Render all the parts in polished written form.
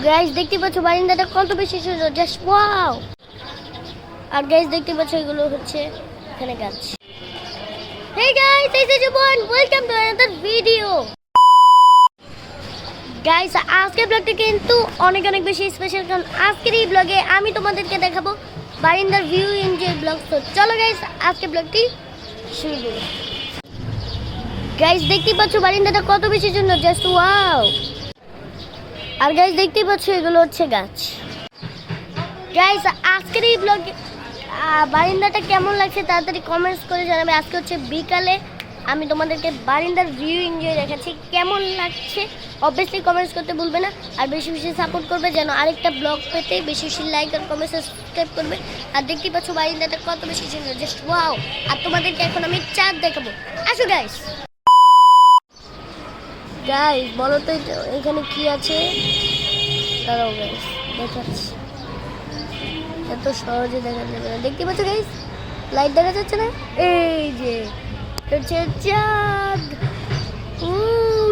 Guys দেখতে পাচ্ছ বারিন্দাটা কত বেশি সুন্দর, জাস্ট ওয়াও। আর গাইস দেখতে পাচ্ছ এগুলো হচ্ছে এখানে গাছ। হে গাইস, এই যে জীবন, welcome to another video. Guys আজকের ব্লগটা কিন্তু অনেক অনেক বেশি স্পেশাল, কারণ আজকের এই ব্লগে আমি তোমাদেরকে দেখাবো বারিন্দার ভিউ এনজয় ব্লগ। তো চলো গাইস আজকের ব্লগটি শুরু করি। গাইস দেখতে পাচ্ছ বারিন্দাটা কত বেশি সুন্দর, জাস্ট ওয়াও। আর গাইস দেখতে পাচ্ছ এগুলো হচ্ছে গাছ। গাইস আজকের এই ব্লগে বারিন্দাটা কেমন লাগছে তাড়াতাড়ি কমেন্টস করে জানাবে। আজকে হচ্ছে বিকালে আমি তোমাদেরকে বারিন্দার ভিউ এনজয় দেখাচ্ছি, কেমন লাগছে অবভিয়াসলি কমেন্টস করতে ভুলবে না। আর বেশি বেশি সাপোর্ট করবে যেন আরেকটা ব্লগ পেতে, বেশি বেশি লাইক আর কমেন্ট সাবস্ক্রাইব করবে। আর দেখতে পাচ্ছ বারিন্দাটা কত বেশি সুন্দর, জাস্ট ওয়াও। আর তোমাদেরকে এখন আমি চাঁদ দেখাবো, আসো গাইস। গাইস বলো তো এখানে কি আছে, দাঁড়াও গাইস দেখাচ্ছি। এত সহজে দেখা যাবে না, দেখতে পাচ্ছ গাইস লাইট দেখা যাচ্ছে না, এই যে হচ্ছে চাঁদ।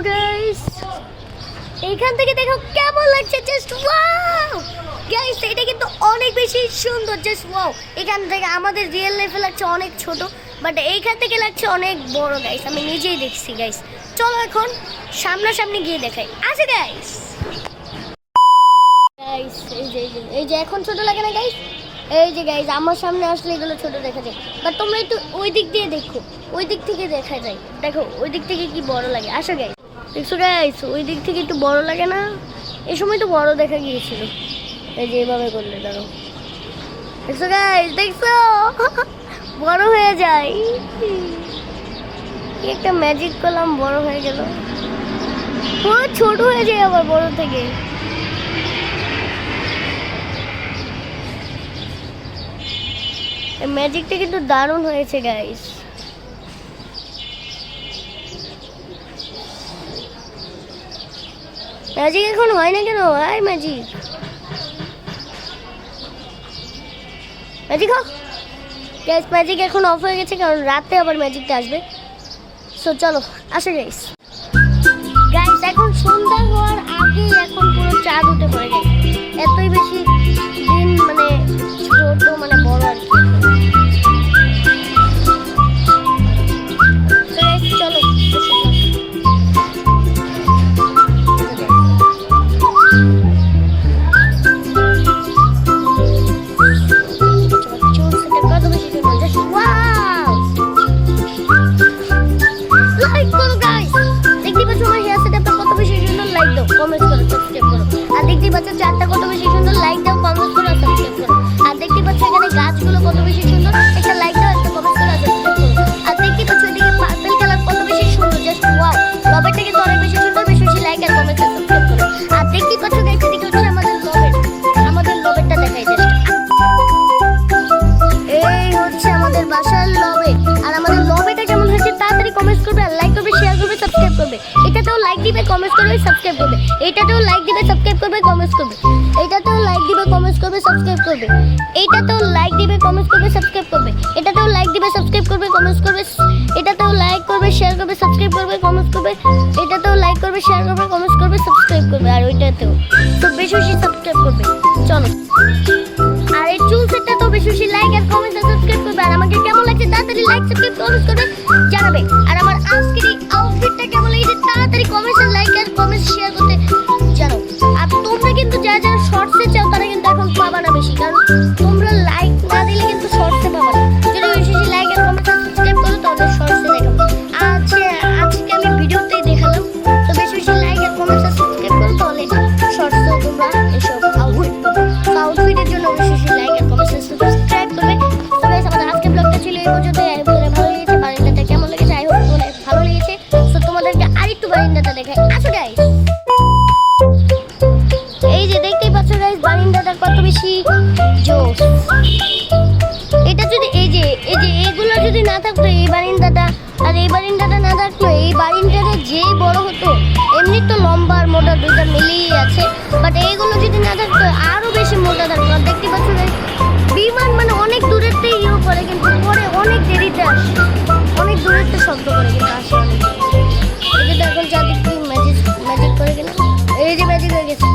গাইস এইখান থেকে দেখো কেমন লাগছে, জাস্ট ওয়াও। গাইস এটা কিন্তু অনেক বেশি সুন্দর, জাস্ট ওয়াও। এখান থেকে আমাদের রিয়েল লাইফে লাগছে অনেক ছোট, বাট এইখান থেকে লাগছে অনেক বড়। গাইস আমি নিজেই দেখছি। গাইস চলো এখন সামনাসামনি গিয়ে দেখাই, আসে গাইস। গাইস এই যে এখন ছোট লাগে না গাইস, এই যে গাইস আমার সামনে আসলে এগুলো ছোট দেখা যায়, বাট তোমরা একটু ওই দিক দিয়ে দেখো, ওই দিক থেকে দেখা যায়, দেখো ওই দিক থেকে কি বড় লাগে। আসো গাইস, দেখছো গাইস ওই দিক থেকে একটু বড় লাগে না, এই সময় তো বড় দেখা গিয়েছিল। এই যে এইভাবে করলে ধরো, দেখছো গাইস, দেখছো বড় হয়ে যায়। একটা ম্যাজিক করলাম, বড় হয়ে গেল, পুরো ছোট হয়ে যায় আবার বড় থেকে। ম্যাজিকটা কিন্তু দারুণ হয়েছে গাইস। ম্যাজিক এখন হয় না কেন? আয় ম্যাজিক, ম্যাজিক হোক গাইস। ম্যাজিক এখন অফ হয়ে গেছে কারণ রাতে আবার ম্যাজিকটা আসবে। সো চলো আসো গাইস। গাইস এখন সন্ধ্যা হওয়ার আগে এখন পুরো চাঁদ উঠে পড়ে গেছে, এতই বেশি দিন মানে ছোট মানে বড় আর কি। চলো চারটা কত বেশি সুন্দর, লাইক দাও, কমেন্ট করো, সাবস্ক্রাইব করো। আর দেখতে পাচ্ছ এখানে গাছগুলো কত বেশি সুন্দর, একটা লাইক দাও, একটা কমেন্ট করো, সাবস্ক্রাইব করো। আর দেখতে পাচ্ছ এদিকে পার্পল কালার কত বেশি সুন্দর, জাস্ট ওয়াও। লবেরটা কিন্তু অনেক বেশি সুন্দর, বেশি বেশি লাইক আর কমেন্ট আর সাবস্ক্রাইব করো। আর দেখতে পাচ্ছ গাইস এদিকে হচ্ছে আমাদের লবেরটা দেখাই জাস্ট। এই হচ্ছে আমাদের বাসার লবে। আর আমাদের লবেটা কেমন হয়েছে তাড়াতাড়ি কমেন্ট করবে, আর লাইক করবে, শেয়ার করবে, সাবস্ক্রাইব করবে। এটাতেও লাইক দিবে, কমেন্ট করবে, সাবস্ক্রাইব করবে। এটাতেও লাইক দিবে, সাবস্ক্রাইব করবে, কমেন্ট করবে। এটাতেও লাইক দিবে, কমেন্ট করবে, সাবস্ক্রাইব করবে। এটাতেও লাইক দিবে, কমেন্ট করবে, সাবস্ক্রাইব করবে। এটাতেও লাইক দিবে, সাবস্ক্রাইব করবে, কমেন্ট করবে। এটাতেও লাইক করবে, শেয়ার করবে, সাবস্ক্রাইব করবে, কমেন্ট করবে। এটাতেও লাইক করবে, শেয়ার করবে, কমেন্ট করবে, সাবস্ক্রাইব করবে। আর ওইটাতেও তো বেশি বেশি সাবস্ক্রাইব করবে। চলো আর এই চুল সেটটা তো বেশি বেশি লাইক আর কমেন্ট আর সাবস্ক্রাইব করবে। আর আমাকে কেমন লাগছে তাড়াতাড়ি লাইক, সাবস্ক্রাইব, কমেন্ট করবে জানাবে। আর আমার আজকের এই আউটফিটটা কেমন লাগছে তাড়াতাড়ি কমেন্ট আর লাইক আর কমেন্ট শেয়ার করতে জানো। আর তোমরা কিন্তু যারা যারা শর্টসে চাও তারা কিন্তু এখন পাবা না বেশি, কারণ তোমরা লাইক না দিলে কিন্তু শর্টসে পাবা না। যদি বেশি বেশি লাইক আর কমেন্ট আর সাবস্ক্রাইব করো তাহলে শর্টসে দেখাবো। আজকে আমি ভিডিওতেই দেখালাম, তো বেশি বেশি লাইক আর কমেন্ট আর সাবস্ক্রাইব করো তাহলে শর্টসেও তোমরা এসব আউটফিট পাবে। তো আউটফিটের জন্য বেশি বেশি লাইক আর কমেন্ট আর সাবস্ক্রাইব করবে। তো গাইস আমাদের আজকের ব্লগটা ছিল এই পর্যন্ত। আই হোপ ভালো লেগেছে, বারিন্দাটা কেমন লেগেছে আই হোপ ভালো লেগেছে। তো তোমাদেরকে আরেকটু বারিন্দাটা দেখাই, আসো গাইস। এই যে দেখতেই পাচ্ছ গাইস বারিন্দাটা কত বেশি জোস। এটা যদি এই যে এগুলো যদি না থাকতো, এই বারিন্দাটা আর এই বারিন্দাটা না থাকতো, এই বারিন্দাটা যেই বড় হতো, এমনি তো লম্বা আর মোটা দুইটা মিলিয়ে আছে, বাট এইগুলো যদি না থাকতো আরো বেশি মোটা থাকতো। আর দেখতে পাচ্ছ গাইস বিমান মানে অনেক দূরের থেকে ইয়ে করে, কিন্তু পরে অনেক দেরিতে আসে, অনেক দূরের থেকে শব্দ করে কিন্তু আসে অনেক। এই যে এখন চারদিক ম্যাজিক করে গেল, এই যে ম্যাজিক হয়ে গেছে।